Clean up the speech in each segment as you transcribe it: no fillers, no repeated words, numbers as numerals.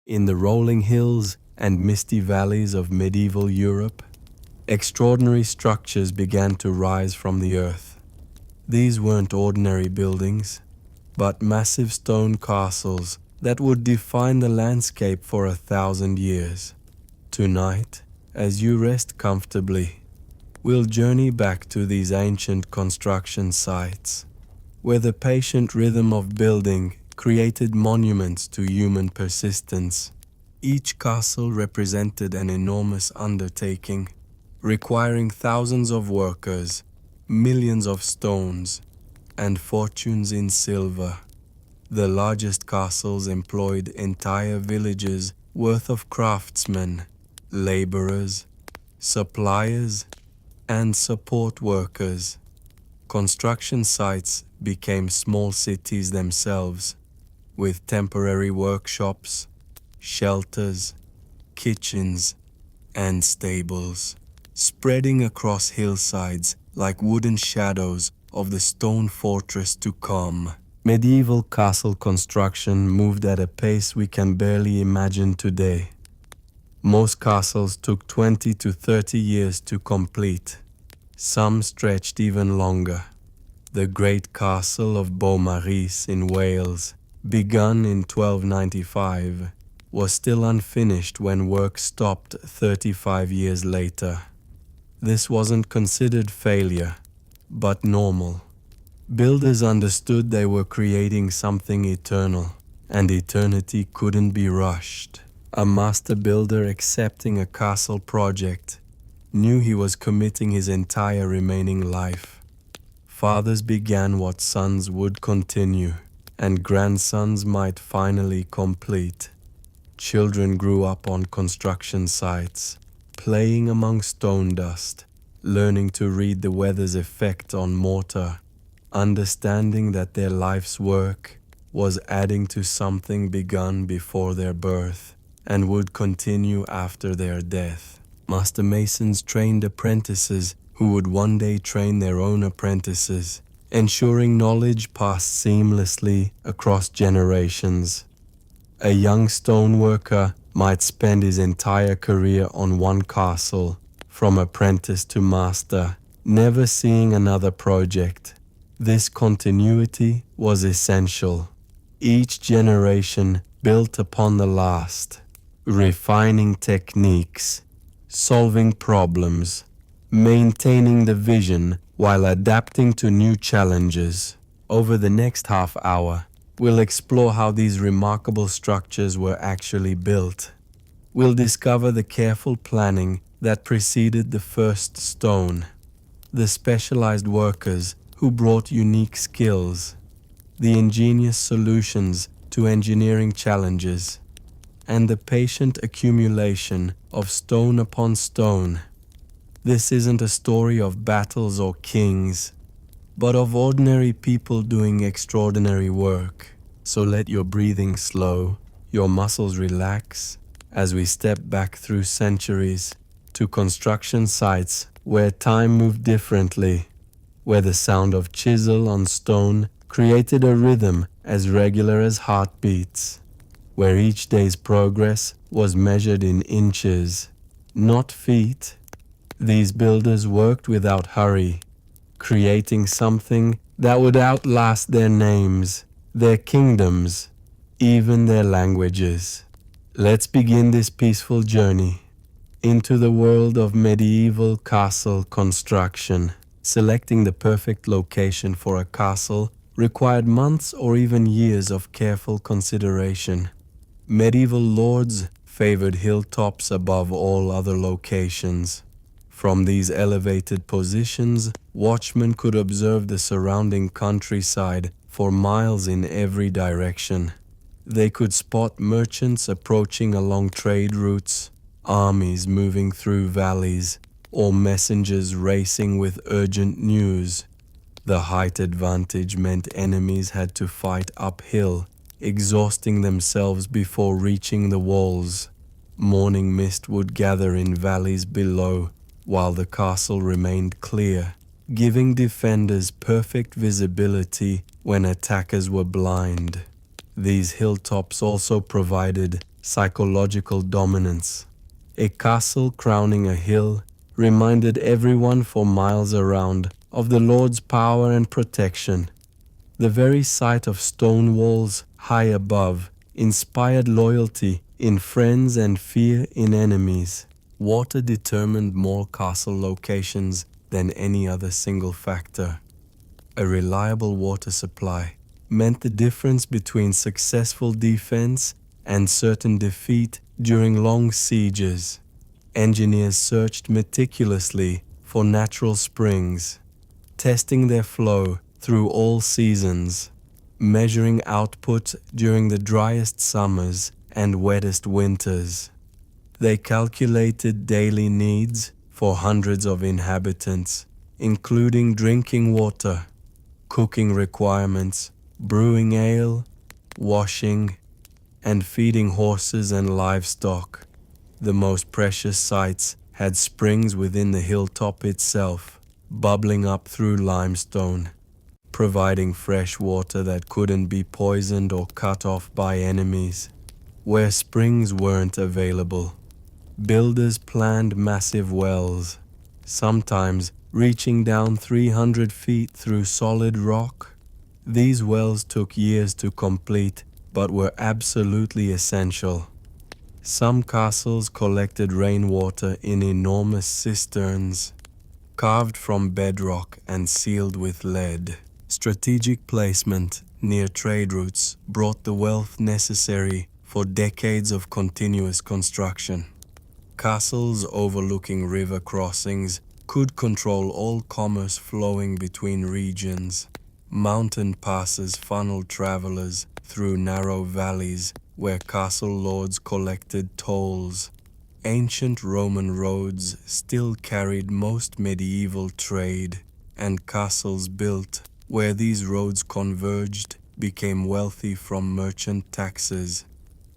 In the rolling hills and misty valleys of medieval Europe, extraordinary structures began to rise from the earth. These weren't ordinary buildings, but massive stone castles that would define the landscape for 1,000 years. Tonight, as you rest comfortably, we'll journey back to these ancient construction sites, where the patient rhythm of building created monuments to human persistence. Each castle represented an enormous undertaking, requiring thousands of workers, millions of stones, and fortunes in silver. The largest castles employed entire villages worth of craftsmen, laborers, suppliers, and support workers. Construction sites became small cities themselves, with temporary workshops, shelters, kitchens, and stables, spreading across hillsides like wooden shadows of the stone fortress to come. Medieval castle construction moved at a pace we can barely imagine today. Most castles took 20 to 30 years to complete. Some stretched even longer. The great castle of Beaumaris in Wales, begun in 1295, was still unfinished when work stopped 35 years later. This wasn't considered failure, but normal. Builders understood they were creating something eternal, and eternity couldn't be rushed. A master builder accepting a castle project knew he was committing his entire remaining life. Fathers began what sons would continue, and grandsons might finally complete. Children grew up on construction sites, playing among stone dust, learning to read the weather's effect on mortar, understanding that their life's work was adding to something begun before their birth and would continue after their death. Master masons trained apprentices who would one day train their own apprentices, ensuring knowledge passed seamlessly across generations. A young stone worker might spend his entire career on one castle, from apprentice to master, never seeing another project. This continuity was essential. Each generation built upon the last, refining techniques, solving problems, maintaining the vision while adapting to new challenges. Over the next half hour, we'll explore how these remarkable structures were actually built. We'll discover the careful planning that preceded the first stone, the specialized workers who brought unique skills, the ingenious solutions to engineering challenges, and the patient accumulation of stone upon stone. This isn't a story of battles or kings, but of ordinary people doing extraordinary work. So let your breathing slow, your muscles relax, as we step back through centuries to construction sites where time moved differently, where the sound of chisel on stone created a rhythm as regular as heartbeats, where each day's progress was measured in inches, not feet. These builders worked without hurry, creating something that would outlast their names, their kingdoms, even their languages. Let's begin this peaceful journey into the world of medieval castle construction. Selecting the perfect location for a castle required months or even years of careful consideration. Medieval lords favored hilltops above all other locations. From these elevated positions, watchmen could observe the surrounding countryside for miles in every direction. They could spot merchants approaching along trade routes, armies moving through valleys, or messengers racing with urgent news. The height advantage meant enemies had to fight uphill, exhausting themselves before reaching the walls. Morning mist would gather in valleys below, while the castle remained clear, giving defenders perfect visibility when attackers were blind. These hilltops also provided psychological dominance. A castle crowning a hill reminded everyone for miles around of the Lord's power and protection. The very sight of stone walls high above inspired loyalty in friends and fear in enemies. Water determined more castle locations than any other single factor. A reliable water supply meant the difference between successful defense and certain defeat during long sieges. Engineers searched meticulously for natural springs, testing their flow through all seasons, measuring output during the driest summers and wettest winters. They calculated daily needs for hundreds of inhabitants, including drinking water, cooking requirements, brewing ale, washing, and feeding horses and livestock. The most precious sites had springs within the hilltop itself, bubbling up through limestone, providing fresh water that couldn't be poisoned or cut off by enemies. Where springs weren't available, builders planned massive wells, sometimes reaching down 300 feet through solid rock. These wells took years to complete, but were absolutely essential. Some castles collected rainwater in enormous cisterns, carved from bedrock and sealed with lead. Strategic placement near trade routes brought the wealth necessary for decades of continuous construction. Castles overlooking river crossings could control all commerce flowing between regions. Mountain passes funneled travelers through narrow valleys where castle lords collected tolls. Ancient Roman roads still carried most medieval trade, and castles built where these roads converged became wealthy from merchant taxes.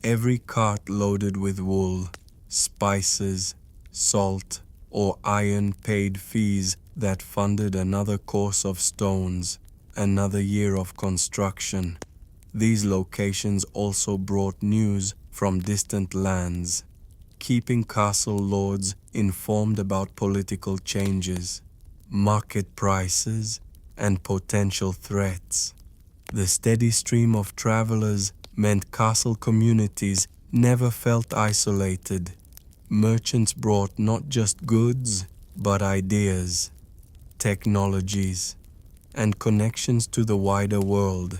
Every cart loaded with wool, spices, salt, or iron paid fees that funded another course of stones, another year of construction. These locations also brought news from distant lands, keeping castle lords informed about political changes, market prices, and potential threats. The steady stream of travelers meant castle communities never felt isolated. Merchants brought not just goods, but ideas, technologies, and connections to the wider world.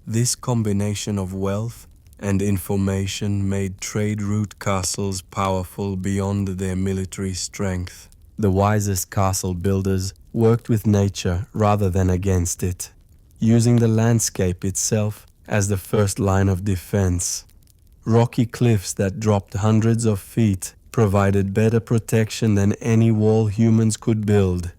This combination of wealth and information made trade route castles powerful beyond their military strength. The wisest castle builders worked with nature rather than against it, using the landscape itself as the first line of defense. Rocky cliffs that dropped hundreds of feet provided better protection than any wall humans could build.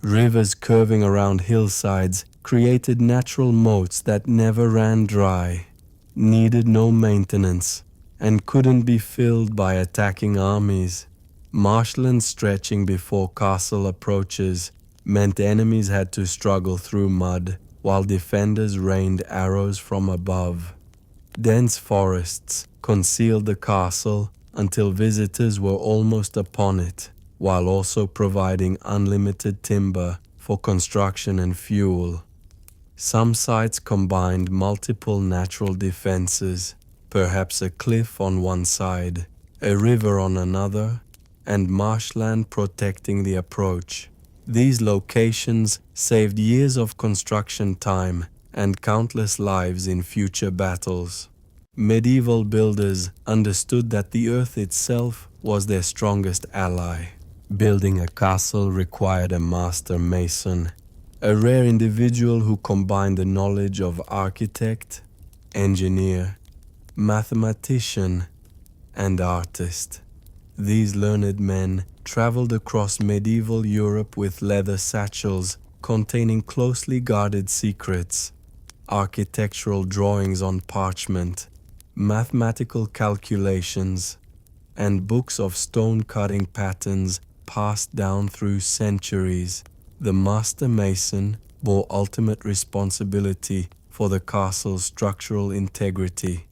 Rivers curving around hillsides created natural moats that never ran dry, needed no maintenance, and couldn't be filled by attacking armies. Marshlands stretching before castle approaches meant enemies had to struggle through mud, while defenders rained arrows from above. Dense forests concealed the castle until visitors were almost upon it, while also providing unlimited timber for construction and fuel. Some sites combined multiple natural defenses, perhaps a cliff on one side, a river on another, and marshland protecting the approach. These locations saved years of construction time and countless lives in future battles. Medieval builders understood that the earth itself was their strongest ally. Building a castle required a master mason, a rare individual who combined the knowledge of architect, engineer, mathematician, and artist. These learned men traveled across medieval Europe with leather satchels containing closely guarded secrets, architectural drawings on parchment, mathematical calculations, and books of stone-cutting patterns passed down through centuries. The master mason bore ultimate responsibility for the castle's structural integrity.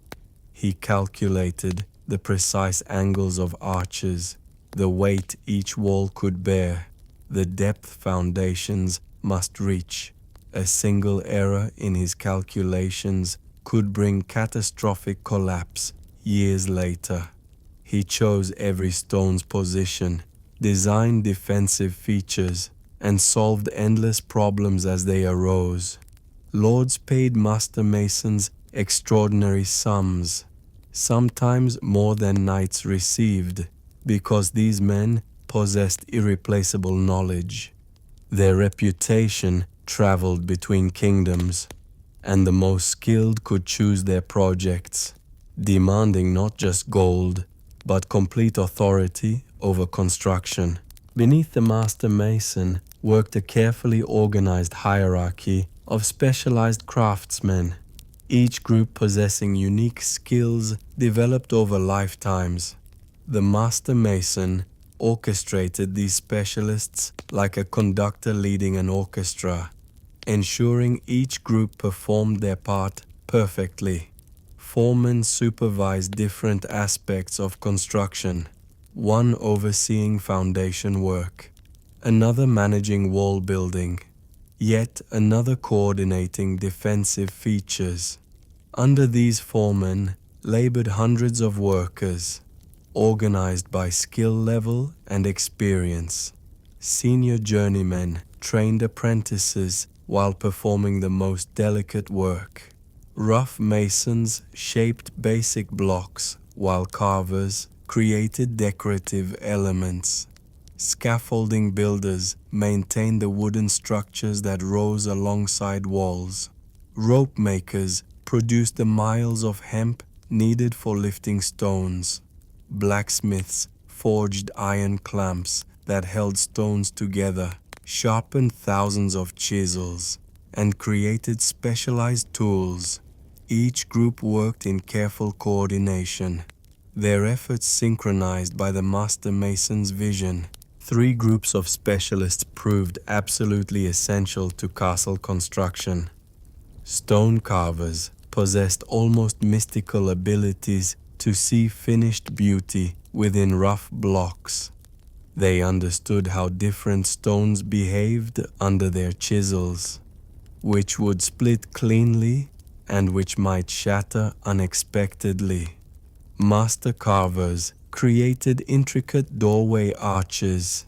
He calculated the precise angles of arches, the weight each wall could bear, the depth foundations must reach. A single error in his calculations could bring catastrophic collapse years later. He chose every stone's position, designed defensive features, and solved endless problems as they arose. Lords paid master masons extraordinary sums, sometimes more than knights received, because these men possessed irreplaceable knowledge. Their reputation traveled between kingdoms, and the most skilled could choose their projects, demanding not just gold, but complete authority over construction. Beneath the master mason worked a carefully organized hierarchy of specialized craftsmen, each group possessing unique skills developed over lifetimes. The master mason orchestrated these specialists like a conductor leading an orchestra, ensuring each group performed their part perfectly. Foremen supervised different aspects of construction, one overseeing foundation work, another managing wall building, yet another coordinating defensive features. Under these foremen labored hundreds of workers, organized by skill level and experience. Senior journeymen trained apprentices while performing the most delicate work. Rough masons shaped basic blocks, while carvers created decorative elements. Scaffolding builders maintained the wooden structures that rose alongside walls. Rope makers produced the miles of hemp needed for lifting stones. Blacksmiths forged iron clamps that held stones together, sharpened thousands of chisels, and created specialized tools. Each group worked in careful coordination, their efforts synchronized by the master mason's vision. 3 groups of specialists proved absolutely essential to castle construction. Stone carvers possessed almost mystical abilities to see finished beauty within rough blocks. They understood how different stones behaved under their chisels, which would split cleanly and which might shatter unexpectedly. Master carvers created intricate doorway arches,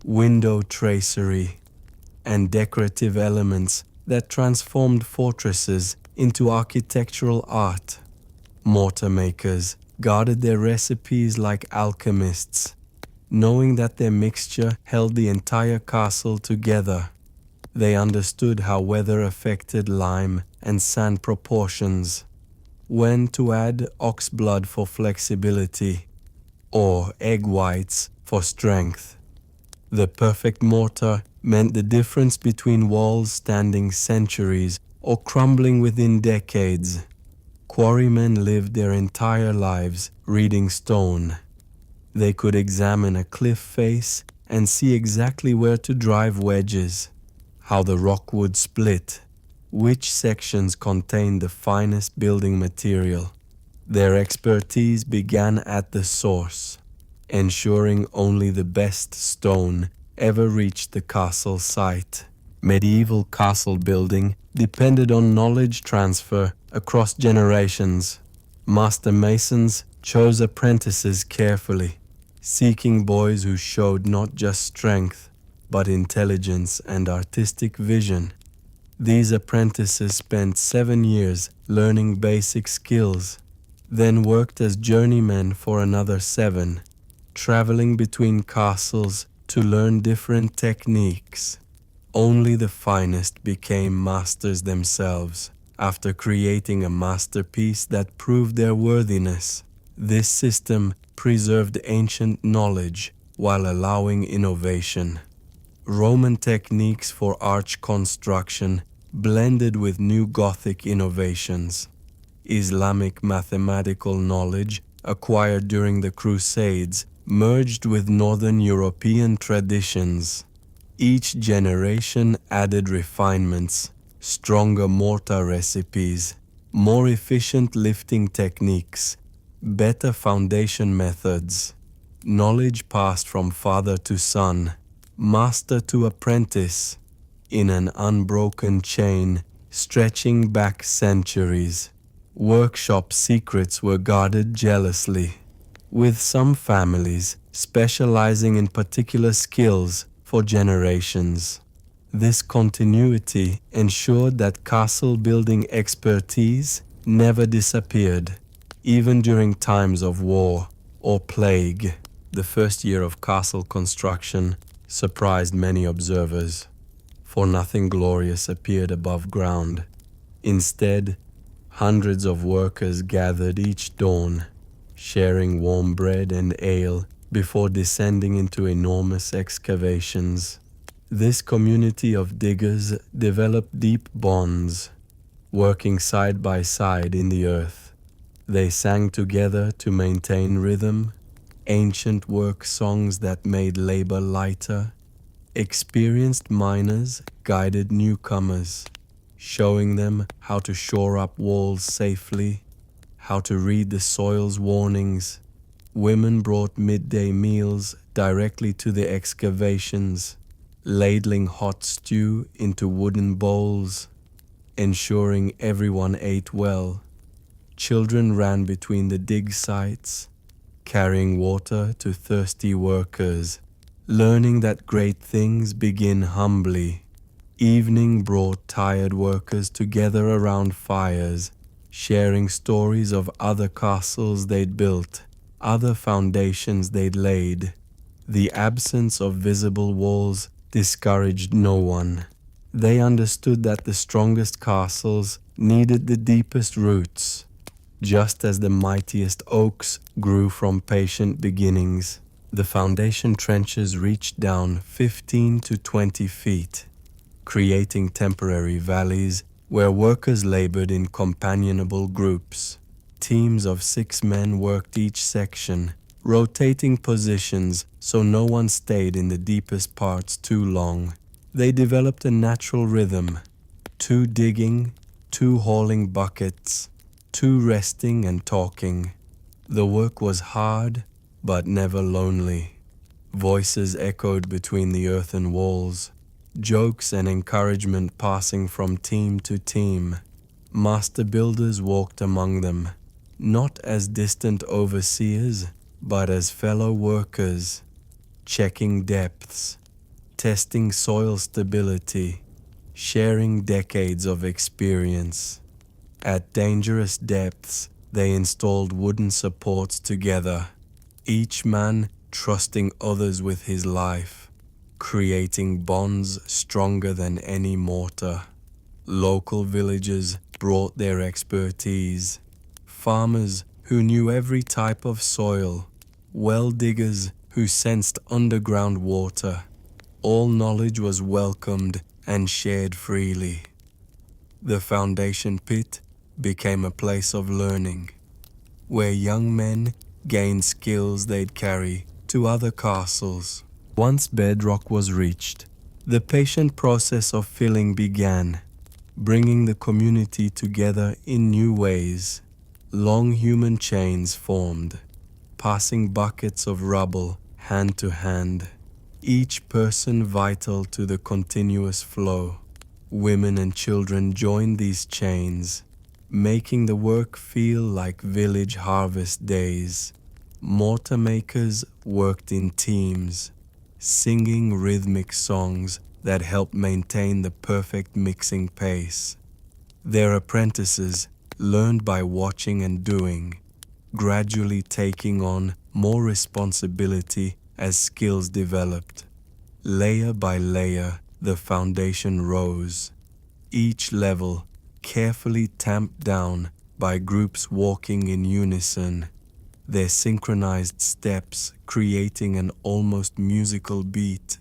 window tracery, and decorative elements that transformed fortresses into architectural art. Mortar makers guarded their recipes like alchemists, knowing that their mixture held the entire castle together. They understood how weather affected lime and sand proportions, when to add ox blood for flexibility, or egg whites for strength. The perfect mortar meant the difference between walls standing centuries or crumbling within decades. Quarrymen lived their entire lives reading stone. They could examine a cliff face and see exactly where to drive wedges, how the rock would split, which sections contained the finest building material. Their expertise began at the source, ensuring only the best stone ever reached the castle site. Medieval castle building depended on knowledge transfer across generations. Master masons chose apprentices carefully, seeking boys who showed not just strength, but intelligence and artistic vision. These apprentices spent 7 years learning basic skills, then worked as journeymen for another 7, traveling between castles to learn different techniques. Only the finest became masters themselves after creating a masterpiece that proved their worthiness. This system preserved ancient knowledge while allowing innovation. Roman techniques for arch construction blended with new Gothic innovations. Islamic mathematical knowledge acquired during the Crusades merged with Northern European traditions. Each generation added refinements, stronger mortar recipes, more efficient lifting techniques, better foundation methods, knowledge passed from father to son, master to apprentice, in an unbroken chain stretching back centuries. Workshop secrets were guarded jealously, with some families specializing in particular skills for generations. This continuity ensured that castle building expertise never disappeared, even during times of war or plague. The first year of castle construction surprised many observers, for nothing glorious appeared above ground. Instead, hundreds of workers gathered each dawn, sharing warm bread and ale before descending into enormous excavations. This community of diggers developed deep bonds, working side by side in the earth. They sang together to maintain rhythm, ancient work songs that made labor lighter. Experienced miners guided newcomers, showing them how to shore up walls safely, how to read the soil's warnings. Women brought midday meals directly to the excavations, ladling hot stew into wooden bowls, ensuring everyone ate well. Children ran between the dig sites, carrying water to thirsty workers, learning that great things begin humbly. Evening brought tired workers together around fires, sharing stories of other castles they'd built, other foundations they'd laid. The absence of visible walls discouraged no one. They understood that the strongest castles needed the deepest roots, just as the mightiest oaks grew from patient beginnings. The foundation trenches reached down 15 to 20 feet, creating temporary valleys where workers labored in companionable groups. Teams of 6 men worked each section, rotating positions so no one stayed in the deepest parts too long. They developed a natural rhythm, 2 digging, 2 hauling buckets, 2 resting and talking. The work was hard, but never lonely. Voices echoed between the earthen walls, jokes and encouragement passing from team to team. Master builders walked among them, not as distant overseers, but as fellow workers, checking depths, testing soil stability, sharing decades of experience. At dangerous depths, they installed wooden supports together, each man trusting others with his life, creating bonds stronger than any mortar. Local villagers brought their expertise, farmers who knew every type of soil, well diggers who sensed underground water. All knowledge was welcomed and shared freely. The foundation pit became a place of learning, where young men gained skills they'd carry to other castles. Once bedrock was reached, the patient process of filling began, bringing the community together in new ways. Long human chains formed, passing buckets of rubble hand to hand, each person vital to the continuous flow. Women and children joined these chains, making the work feel like village harvest days. Mortar makers worked in teams, singing rhythmic songs that helped maintain the perfect mixing pace. Their apprentices learned by watching and doing, gradually taking on more responsibility as skills developed. Layer by layer, the foundation rose, each level carefully tamped down by groups walking in unison, their synchronized steps creating an almost musical beat.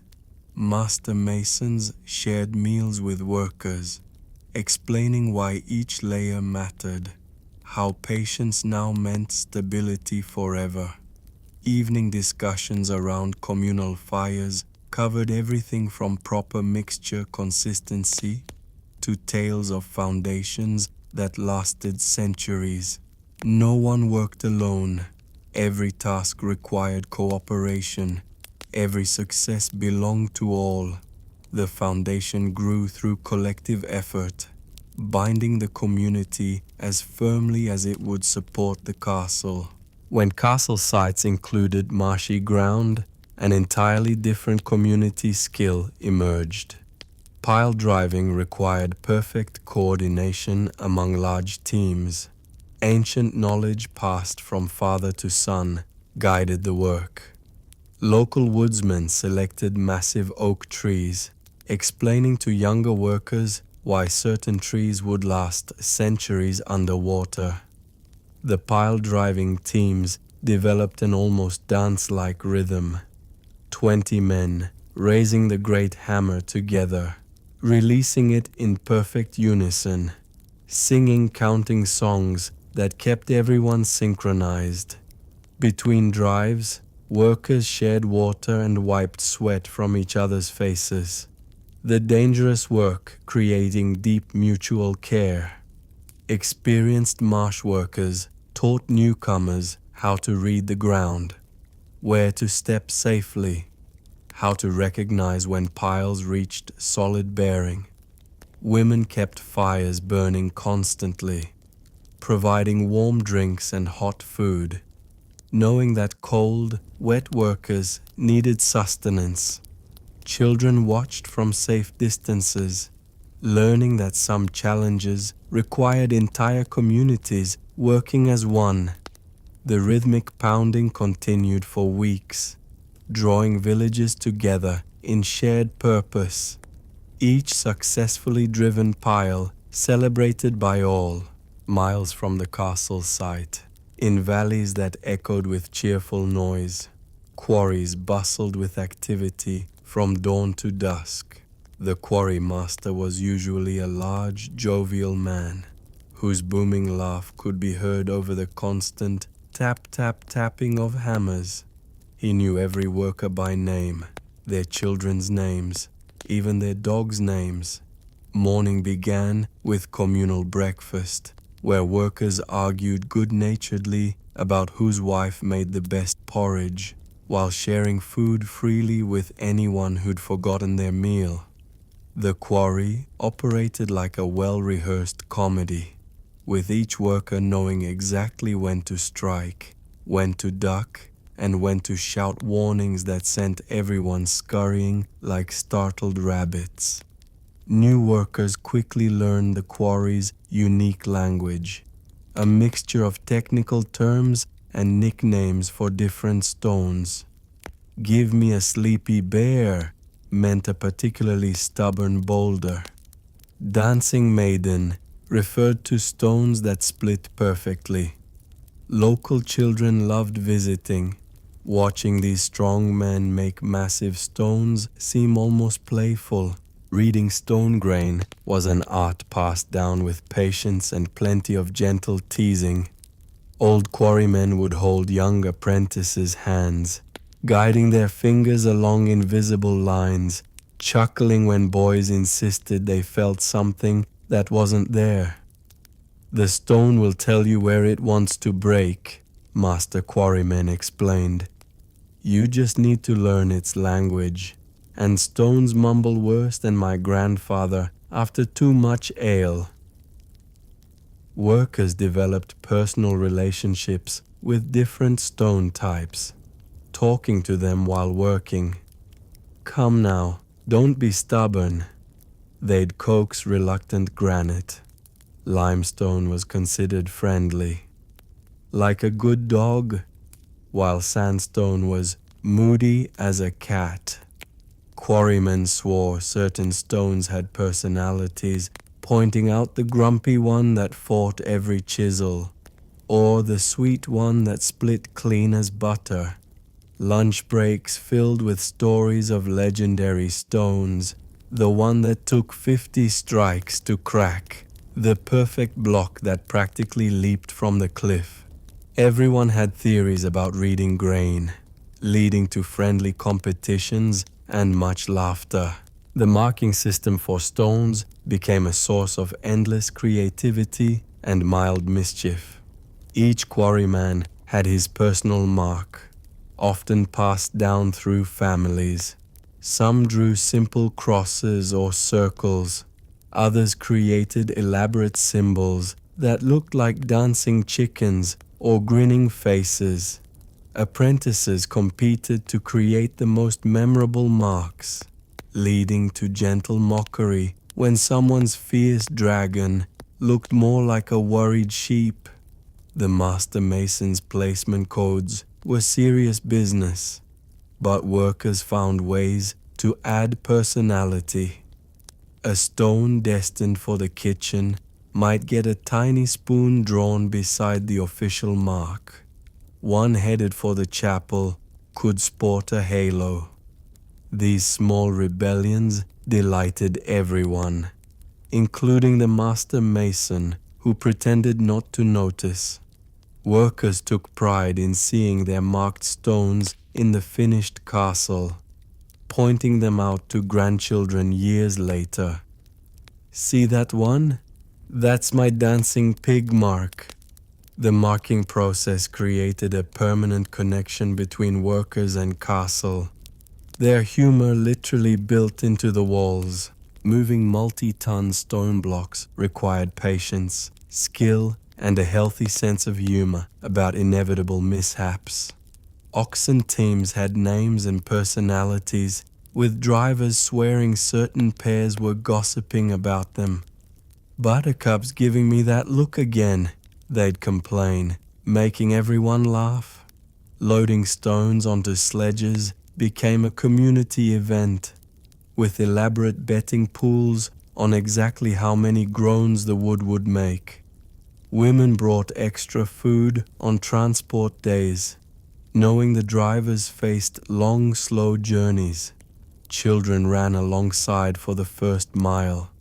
Master masons shared meals with workers, explaining why each layer mattered, how patience now meant stability forever. Evening discussions around communal fires covered everything from proper mixture consistency to tales of foundations that lasted centuries. No one worked alone. Every task required cooperation. Every success belonged to all. The foundation grew through collective effort, binding the community as firmly as it would support the castle. When castle sites included marshy ground, an entirely different community skill emerged. Pile driving required perfect coordination among large teams. Ancient knowledge passed from father to son guided the work. Local woodsmen selected massive oak trees, explaining to younger workers why certain trees would last centuries underwater. The pile driving teams developed an almost dance-like rhythm. 20 men raising the great hammer together, releasing it in perfect unison, singing counting songs that kept everyone synchronized. Between drives, workers shared water and wiped sweat from each other's faces. The dangerous work creating deep mutual care. Experienced marsh workers taught newcomers how to read the ground, where to step safely, how to recognize when piles reached solid bearing. Women kept fires burning constantly, providing warm drinks and hot food, knowing that cold, wet workers needed sustenance. Children watched from safe distances, learning that some challenges required entire communities working as one. The rhythmic pounding continued for weeks, drawing villages together in shared purpose. Each successfully driven pile celebrated by all. Miles from the castle site, in valleys that echoed with cheerful noise, quarries bustled with activity from dawn to dusk. The quarry master was usually a large, jovial man, whose booming laugh could be heard over the constant tap-tap-tapping of hammers. He knew every worker by name, their children's names, even their dogs' names. Morning began with communal breakfast, where workers argued good-naturedly about whose wife made the best porridge, while sharing food freely with anyone who'd forgotten their meal. The quarry operated like a well-rehearsed comedy, with each worker knowing exactly when to strike, when to duck, and when to shout warnings that sent everyone scurrying like startled rabbits. New workers quickly learned the quarry's unique language, a mixture of technical terms and nicknames for different stones. "Give me a sleepy bear" meant a particularly stubborn boulder. "Dancing maiden" referred to stones that split perfectly. Local children loved visiting, watching these strong men make massive stones seem almost playful. Reading stone grain was an art passed down with patience and plenty of gentle teasing. Old quarrymen would hold young apprentices' hands, guiding their fingers along invisible lines, chuckling when boys insisted they felt something that wasn't there. "The stone will tell you where it wants to break," Master Quarryman explained. "You just need to learn its language." And stones mumble worse than my grandfather after too much ale. Workers developed personal relationships with different stone types, talking to them while working. "Come now, don't be stubborn." They'd coax reluctant granite. Limestone was considered friendly, like a good dog, while sandstone was moody as a cat. Quarrymen swore certain stones had personalities, pointing out the grumpy one that fought every chisel, or the sweet one that split clean as butter. Lunch breaks filled with stories of legendary stones, the one that took 50 strikes to crack, the perfect block that practically leaped from the cliff. Everyone had theories about reading grain, leading to friendly competitions and much laughter. The marking system for stones became a source of endless creativity and mild mischief. Each quarryman had his personal mark, often passed down through families. Some drew simple crosses or circles. Others created elaborate symbols that looked like dancing chickens or grinning faces. Apprentices competed to create the most memorable marks, leading to gentle mockery when someone's fierce dragon looked more like a worried sheep. The master mason's placement codes were serious business, but workers found ways to add personality. A stone destined for the kitchen might get a tiny spoon drawn beside the official mark. One headed for the chapel could sport a halo. These small rebellions delighted everyone, including the master mason who pretended not to notice. Workers took pride in seeing their marked stones in the finished castle, pointing them out to grandchildren years later. "See that one? That's my dancing pig mark." The marking process created a permanent connection between workers and castle. Their humor literally built into the walls. Moving multi-ton stone blocks required patience, skill, and a healthy sense of humor about inevitable mishaps. Oxen teams had names and personalities, with drivers swearing certain pairs were gossiping about them. "Buttercup's giving me that look again," they'd complain, making everyone laugh. Loading stones onto sledges became a community event, with elaborate betting pools on exactly how many groans the wood would make. Women brought extra food on transport days, knowing the drivers faced long, slow journeys. Children ran alongside for the first mile,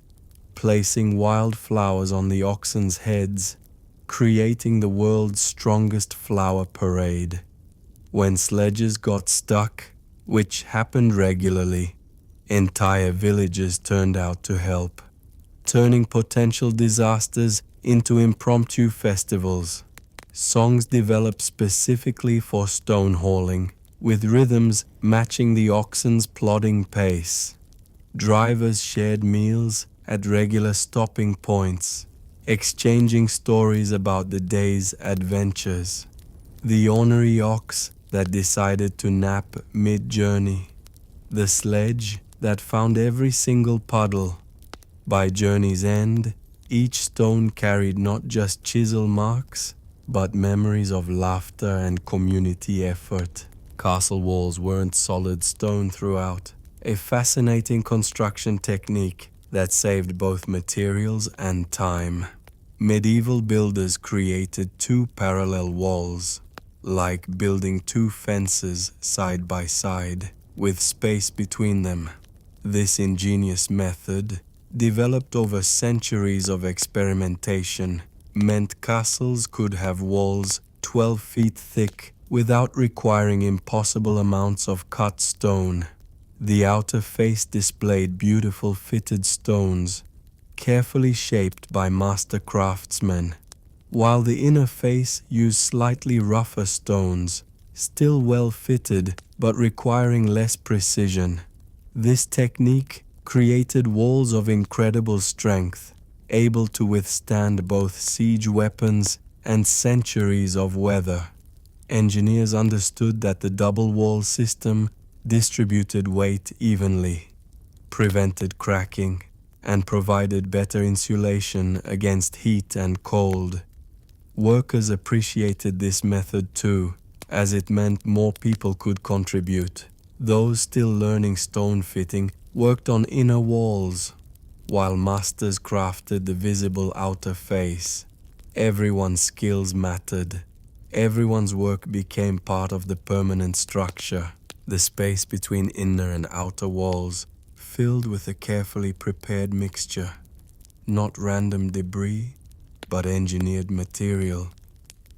placing wildflowers on the oxen's heads, creating the world's strongest flower parade. When sledges got stuck, which happened regularly, entire villages turned out to help, turning potential disasters into impromptu festivals. Songs developed specifically for stone hauling, with rhythms matching the oxen's plodding pace. Drivers shared meals at regular stopping points, exchanging stories about the day's adventures. The ornery ox that decided to nap mid-journey. The sledge that found every single puddle. By journey's end, each stone carried not just chisel marks, but memories of laughter and community effort. Castle walls weren't solid stone throughout, a fascinating construction technique that saved both materials and time. Medieval builders created two parallel walls, like building two fences side by side, with space between them. This ingenious method, developed over centuries of experimentation, meant castles could have walls 12 feet thick without requiring impossible amounts of cut stone. The outer face displayed beautiful fitted stones, carefully shaped by master craftsmen, while the inner face used slightly rougher stones, still well fitted but requiring less precision. This technique created walls of incredible strength, able to withstand both siege weapons and centuries of weather. Engineers understood that the double wall system distributed weight evenly, prevented cracking, and provided better insulation against heat and cold. Workers appreciated this method too, as it meant more people could contribute. Those still learning stone fitting worked on inner walls, while masters crafted the visible outer face. Everyone's skills mattered. Everyone's work became part of the permanent structure. The space between inner and outer walls filled with a carefully prepared mixture, not random debris, but engineered material.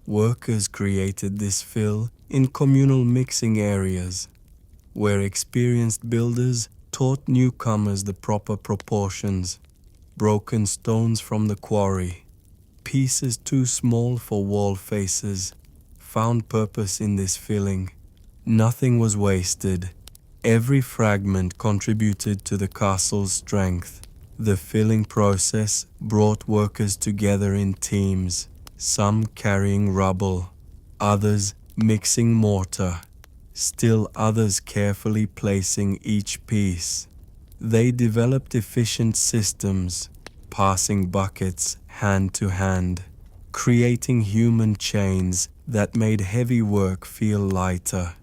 Workers created this fill in communal mixing areas, where experienced builders taught newcomers the proper proportions, broken stones from the quarry, pieces too small for wall faces, found purpose in this filling. Nothing was wasted. Every fragment contributed to the castle's strength. The filling process brought workers together in teams, some carrying rubble, others mixing mortar, still others carefully placing each piece. They developed efficient systems, passing buckets hand to hand, creating human chains that made heavy work feel lighter.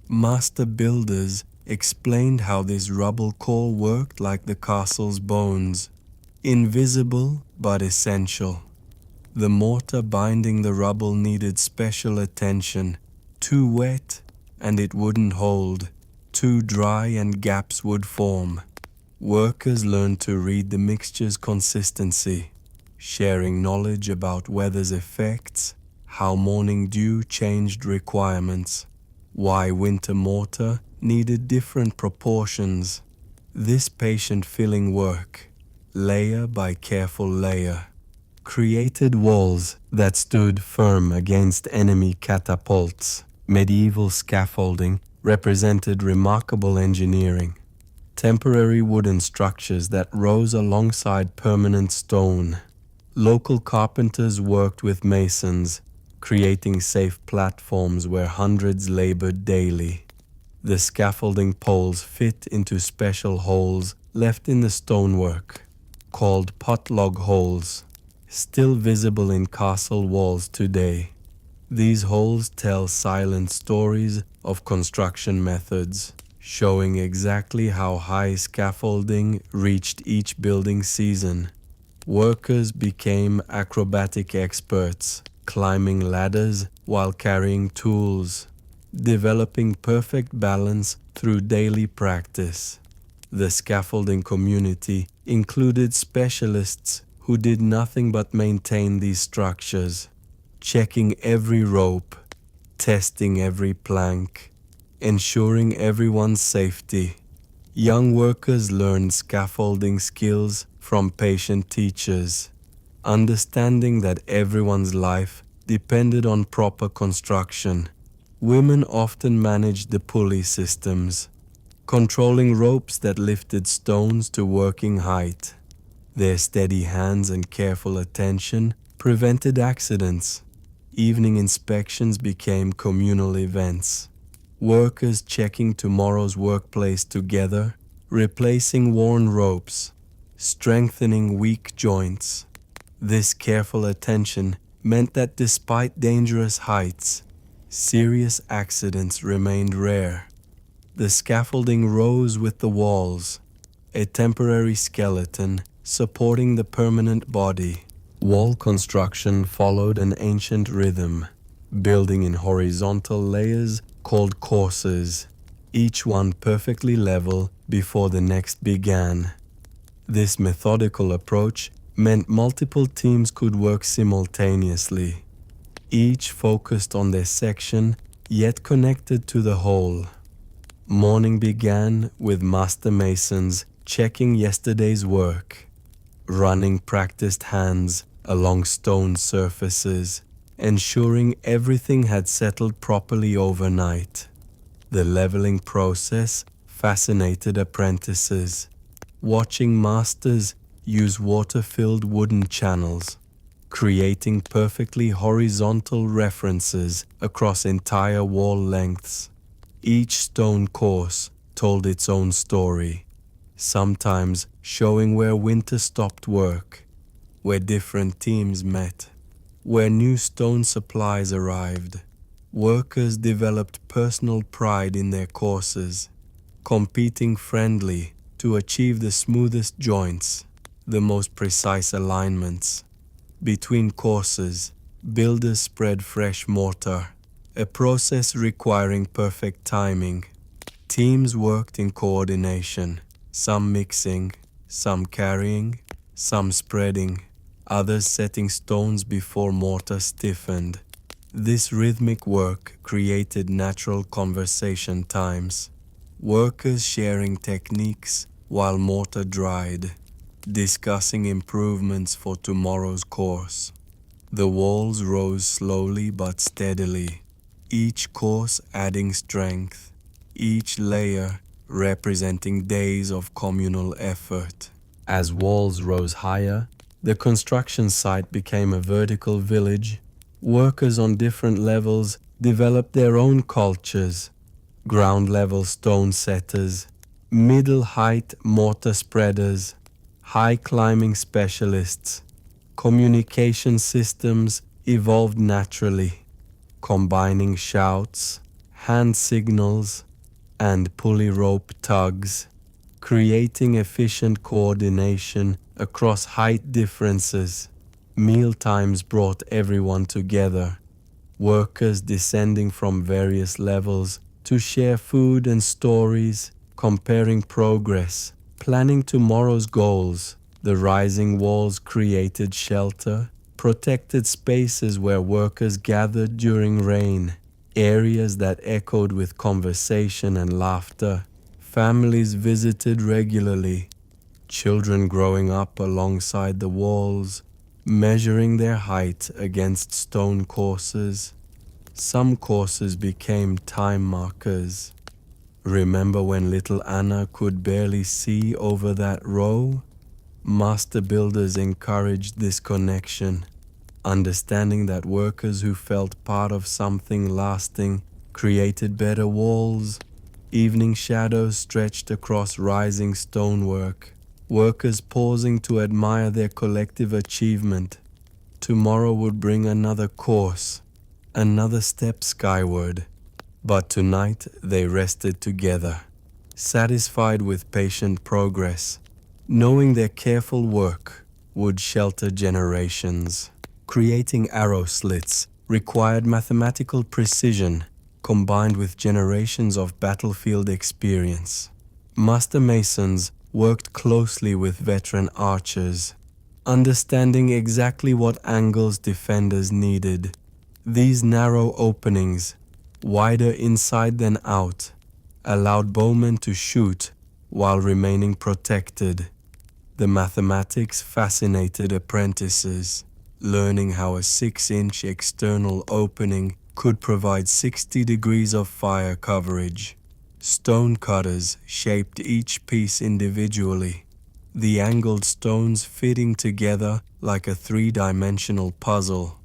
Master builders explained how this rubble core worked like the castle's bones, invisible but essential. The mortar binding the rubble needed special attention. Too wet and it wouldn't hold, too dry and gaps would form. Workers learned to read the mixture's consistency, sharing knowledge about weather's effects, how morning dew changed requirements, why winter mortar needed different proportions. This patient filling work, layer by careful layer, created walls that stood firm against enemy catapults. Medieval scaffolding represented remarkable engineering. Temporary wooden structures that rose alongside permanent stone. Local carpenters worked with masons, creating safe platforms where hundreds labored daily. The scaffolding poles fit into special holes left in the stonework, called potlog holes, still visible in castle walls today. These holes tell silent stories of construction methods, showing exactly how high scaffolding reached each building season. Workers became acrobatic experts, climbing ladders while carrying tools, developing perfect balance through daily practice. The scaffolding community included specialists who did nothing but maintain these structures, checking every rope, testing every plank, ensuring everyone's safety. Young workers learned scaffolding skills from patient teachers, understanding that everyone's life depended on proper construction. Women often managed the pulley systems, controlling ropes that lifted stones to working height. Their steady hands and careful attention prevented accidents. Evening inspections became communal events. Workers checking tomorrow's workplace together, replacing worn ropes, strengthening weak joints. This careful attention meant that despite dangerous heights, serious accidents remained rare. The scaffolding rose with the walls, a temporary skeleton supporting the permanent body. Wall construction followed an ancient rhythm, building in horizontal layers called courses, each one perfectly level before the next began. This methodical approach meant multiple teams could work simultaneously, each focused on their section yet connected to the whole. Morning began with master masons checking yesterday's work, running practiced hands along stone surfaces, ensuring everything had settled properly overnight. The leveling process fascinated apprentices, watching masters use water-filled wooden channels, creating perfectly horizontal references across entire wall lengths. Each stone course told its own story, sometimes showing where winter stopped work, where different teams met, where new stone supplies arrived. Workers developed personal pride in their courses, competing friendly to achieve the smoothest joints, the most precise alignments. Between courses, builders spread fresh mortar, a process requiring perfect timing. Teams worked in coordination, some mixing, some carrying, some spreading, others setting stones before mortar stiffened. This rhythmic work created natural conversation times. workers sharing techniques while mortar dried, discussing improvements for tomorrow's course. The walls rose slowly but steadily, each course adding strength, each layer representing days of communal effort. As walls rose higher, the construction site became a vertical village. Workers on different levels developed their own cultures: ground-level stone setters, middle-height mortar spreaders, high-climbing specialists. Communication systems evolved naturally, combining shouts, hand signals, and pulley rope tugs, creating efficient coordination across height differences. Meal times brought everyone together, workers descending from various levels to share food and stories, comparing progress, planning tomorrow's goals. The rising walls created shelter, protected spaces where workers gathered during rain, areas that echoed with conversation and laughter. Families visited regularly, children growing up alongside the walls, measuring their height against stone courses. Some courses became time markers. Remember when little Anna could barely see over that row? Master builders encouraged this connection, understanding that workers who felt part of something lasting created better walls. Evening shadows stretched across rising stonework, workers pausing to admire their collective achievement. Tomorrow would bring another course, another step skyward. But tonight they rested together, satisfied with patient progress, knowing their careful work would shelter generations. Creating arrow slits required mathematical precision combined with generations of battlefield experience. Master masons worked closely with veteran archers, understanding exactly what angles defenders needed. These narrow openings, wider inside than out, allowed bowmen to shoot while remaining protected. The mathematics fascinated apprentices, learning how a 6-inch external opening could provide 60 degrees of fire coverage. Stone cutters shaped each piece individually, the angled stones fitting together like a 3-dimensional puzzle.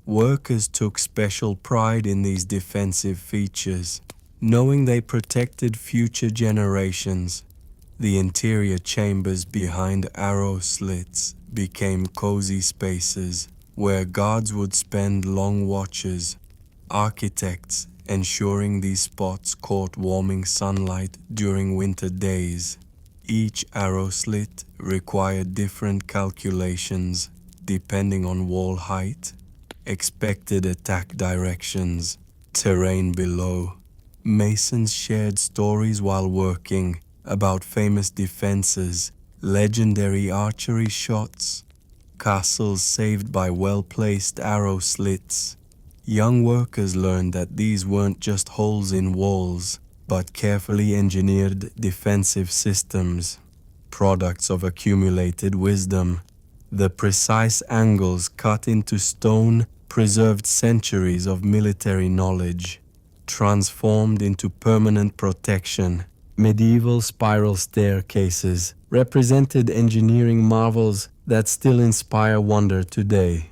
Workers took special pride in these defensive features, knowing they protected future generations. The interior chambers behind arrow slits became cozy spaces where guards would spend long watches, architects ensuring these spots caught warming sunlight during winter days. Each arrow slit required different calculations depending on wall height, expected attack directions, terrain below. Masons shared stories while working about famous defenses, legendary archery shots, castles saved by well-placed arrow slits. Young workers learned that these weren't just holes in walls, but carefully engineered defensive systems, products of accumulated wisdom. The precise angles cut into stone preserved centuries of military knowledge, transformed into permanent protection. Medieval spiral staircases represented engineering marvels that still inspire wonder today.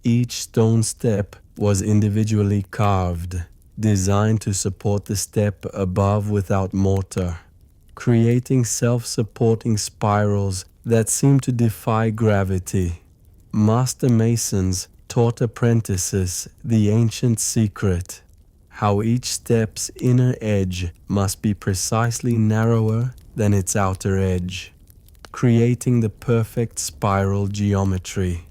Each stone step was individually carved, designed to support the step above without mortar, creating self-supporting spirals that seemed to defy gravity. Master masons taught apprentices the ancient secret: how each step's inner edge must be precisely narrower than its outer edge, creating the perfect spiral geometry.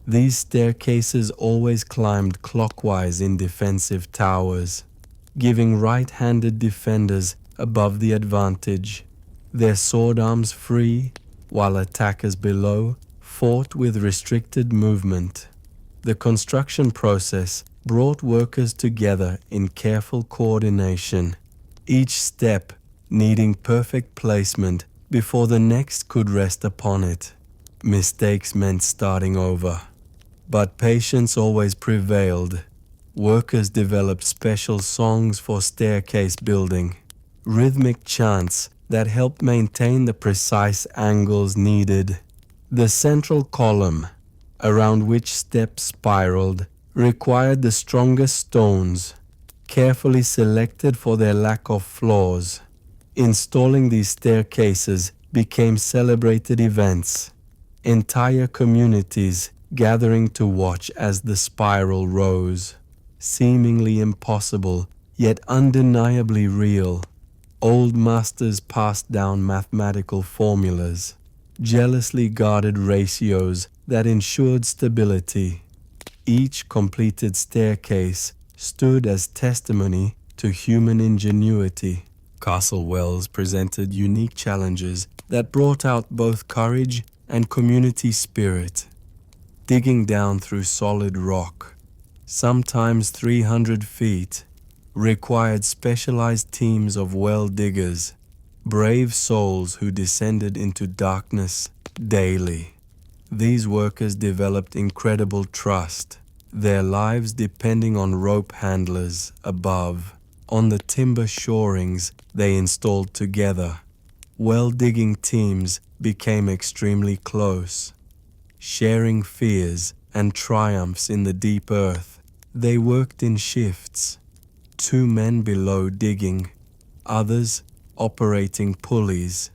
These staircases always climbed clockwise in defensive towers, giving right-handed defenders above the advantage, their sword arms free, while attackers below fought with restricted movement. The construction process brought workers together in careful coordination, each step needing perfect placement before the next could rest upon it. Mistakes meant starting over. But patience always prevailed. Workers developed special songs for staircase building, rhythmic chants that helped maintain the precise angles needed. The central column, around which steps spiraled, required the strongest stones, carefully selected for their lack of flaws. Installing these staircases became celebrated events. Entire communities gathering to watch as the spiral rose. Seemingly impossible, yet undeniably real. Old masters passed down mathematical formulas, jealously guarded ratios that ensured stability. Each completed staircase stood as testimony to human ingenuity. Castle wells presented unique challenges that brought out both courage and community spirit. Digging down through solid rock, sometimes 300 feet, required specialized teams of well diggers, brave souls who descended into darkness daily. These workers developed incredible trust, their lives depending on rope handlers above, on the timber shorings they installed together. Well-digging teams became extremely close. Sharing fears and triumphs in the deep earth, they worked in shifts. 2 men below digging, others operating pulleys,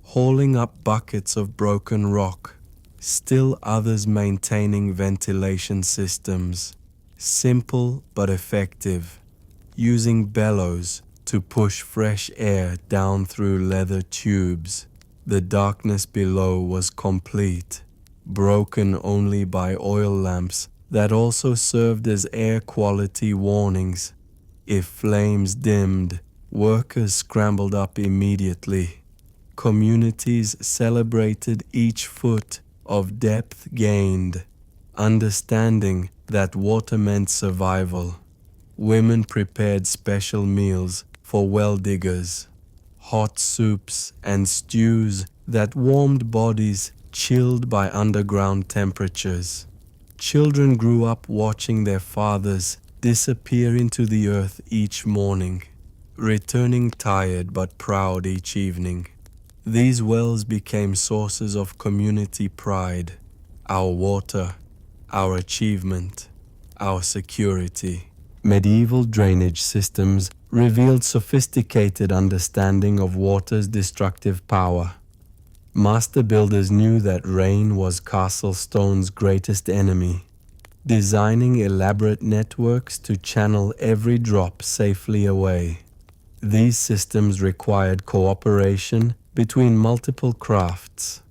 hauling up buckets of broken rock, still others maintaining ventilation systems, simple but effective, using bellows to push fresh air down through leather tubes. The darkness below was complete, broken only by oil lamps that also served as air quality warnings. If flames dimmed, workers scrambled up immediately. Communities celebrated each foot of depth gained, understanding that water meant survival. Women prepared special meals for well diggers, hot soups and stews that warmed bodies chilled by underground temperatures. Children grew up watching their fathers disappear into the earth each morning, returning tired but proud each evening. These wells became sources of community pride, our water, our achievement, our security. Medieval drainage systems revealed sophisticated understanding of water's destructive power. Master builders knew that rain was castle stone's greatest enemy, designing elaborate networks to channel every drop safely away. These systems required cooperation between multiple crafts.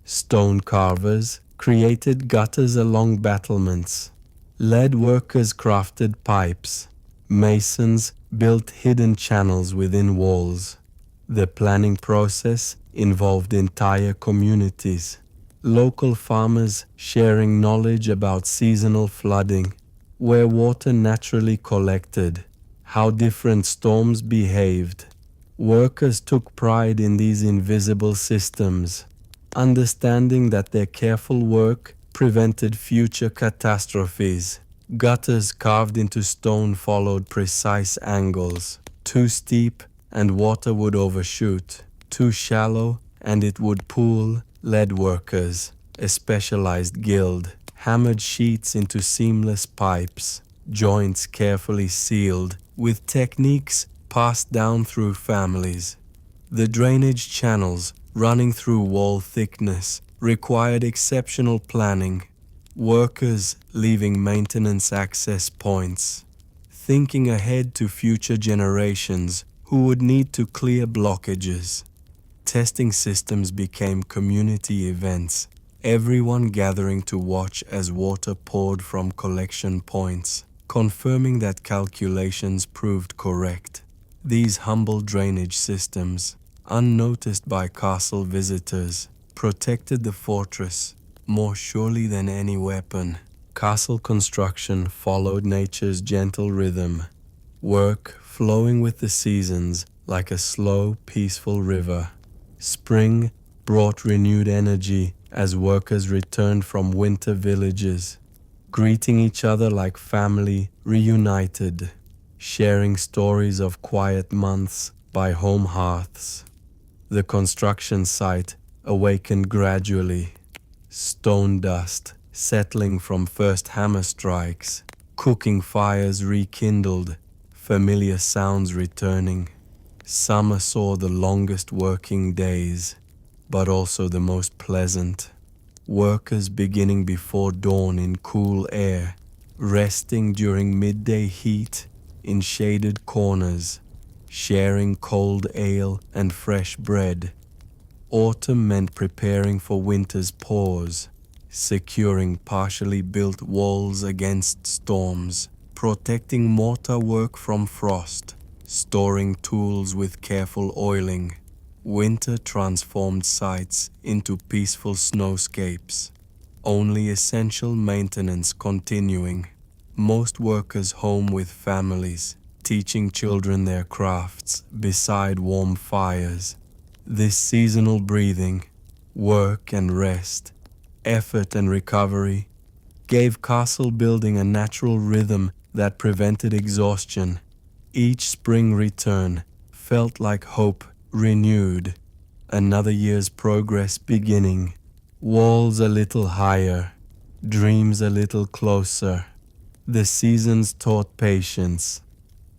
Stone carvers created gutters along battlements. Lead workers crafted pipes. Masons built hidden channels within walls. The planning process involved entire communities. Local farmers sharing knowledge about seasonal flooding, where water naturally collected, how different storms behaved. Workers took pride in these invisible systems, understanding that their careful work prevented future catastrophes. Gutters carved into stone followed precise angles. Too steep and water would overshoot. Too shallow and it would pool. Lead workers, a specialized guild, hammered sheets into seamless pipes, joints carefully sealed with techniques passed down through families. The drainage channels running through wall thickness required exceptional planning. Workers leaving maintenance access points, thinking ahead to future generations who would need to clear blockages. Testing systems became community events, everyone gathering to watch as water poured from collection points, confirming that calculations proved correct. These humble drainage systems, unnoticed by castle visitors, protected the fortress more surely than any weapon. Castle construction followed nature's gentle rhythm. Work flowing with the seasons like a slow, peaceful river. Spring brought renewed energy as workers returned from winter villages, greeting each other like family reunited, sharing stories of quiet months by home hearths. The construction site awakened gradually, stone dust settling from first hammer strikes, cooking fires rekindled, familiar sounds returning. Summer saw the longest working days, but also the most pleasant. Workers beginning before dawn in cool air, resting during midday heat in shaded corners, sharing cold ale and fresh bread. Autumn meant preparing for winter's pause, securing partially built walls against storms, protecting mortar work from frost, storing tools with careful oiling. Winter transformed sites into peaceful snowscapes, only essential maintenance continuing. Most workers home with families, teaching children their crafts beside warm fires. This seasonal breathing, work and rest, effort and recovery, gave castle building a natural rhythm that prevented exhaustion. Each spring return felt like hope renewed, another year's progress beginning. Walls a little higher, dreams a little closer. The seasons taught patience,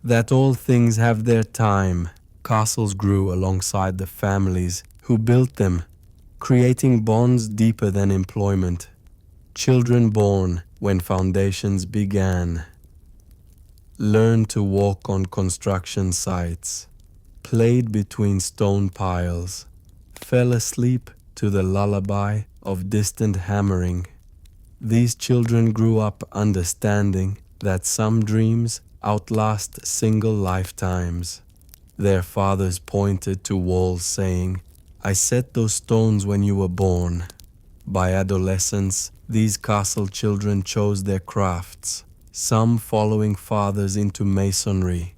that all things have their time. Castles grew alongside the families who built them, creating bonds deeper than employment. Children born when foundations began learned to walk on construction sites, played between stone piles, fell asleep to the lullaby of distant hammering. These children grew up understanding that some dreams outlast single lifetimes. Their fathers pointed to walls saying, "I set those stones when you were born." By adolescence, these castle children chose their crafts, some following fathers into masonry,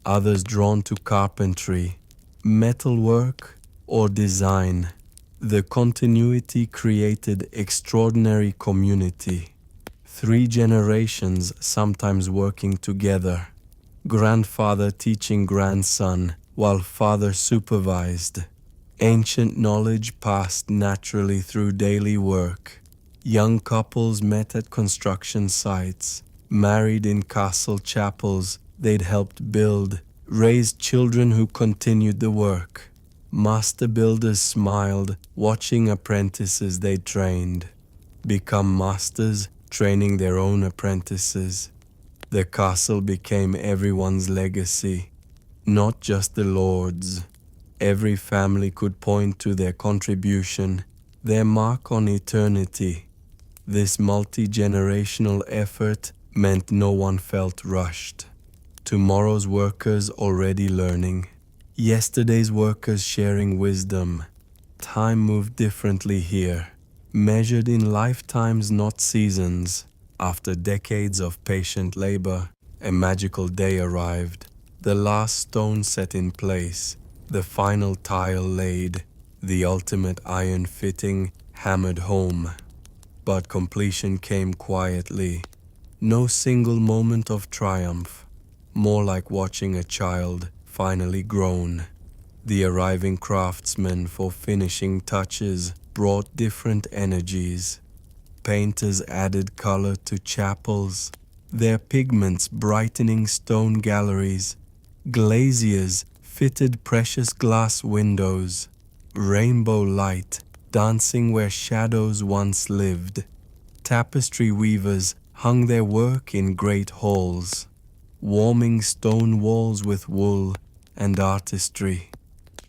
others drawn to carpentry, metalwork, or design. The continuity created extraordinary community. 3 generations sometimes working together, grandfather teaching grandson while father supervised. Ancient knowledge passed naturally through daily work. Young couples met at construction sites, married in castle chapels they'd helped build, raised children who continued the work. Master builders smiled, watching apprentices they trained become masters, training their own apprentices. The castle became everyone's legacy, not just the lord's. Every family could point to their contribution, their mark on eternity. This multi-generational effort meant no one felt rushed. Tomorrow's workers already learning, yesterday's workers sharing wisdom. Time moved differently here, measured in lifetimes, not seasons. After decades of patient labor, a magical day arrived. The last stone set in place, the final tile laid, the ultimate iron fitting hammered home. But completion came quietly. No single moment of triumph, more like watching a child finally grown. The arriving craftsmen for finishing touches brought different energies. Painters added color to chapels, their pigments brightening stone galleries. Glaziers fitted precious glass windows, rainbow light dancing where shadows once lived. Tapestry weavers hung their work in great halls, warming stone walls with wool and artistry.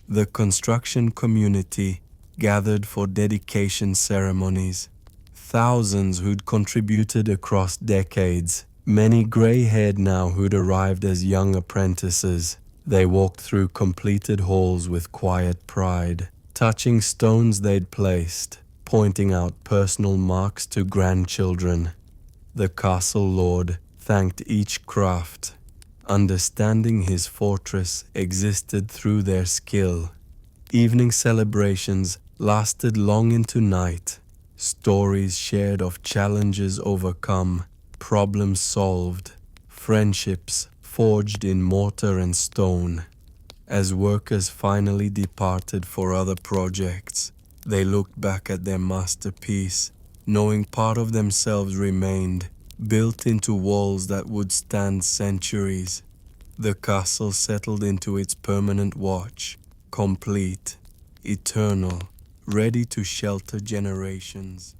The construction community gathered for dedication ceremonies. Thousands who'd contributed across decades, many gray-haired now who'd arrived as young apprentices. They walked through completed halls with quiet pride, touching stones they'd placed, pointing out personal marks to grandchildren. The castle lord thanked each craft, Understanding his fortress existed through their skill. Evening celebrations lasted long into night. Stories shared of challenges overcome, problems solved, friendships forged in mortar and stone. As workers finally departed for other projects, they looked back at their masterpiece, knowing part of themselves remained, built into walls that would stand centuries. The castle settled into its permanent watch, complete, eternal, ready to shelter generations.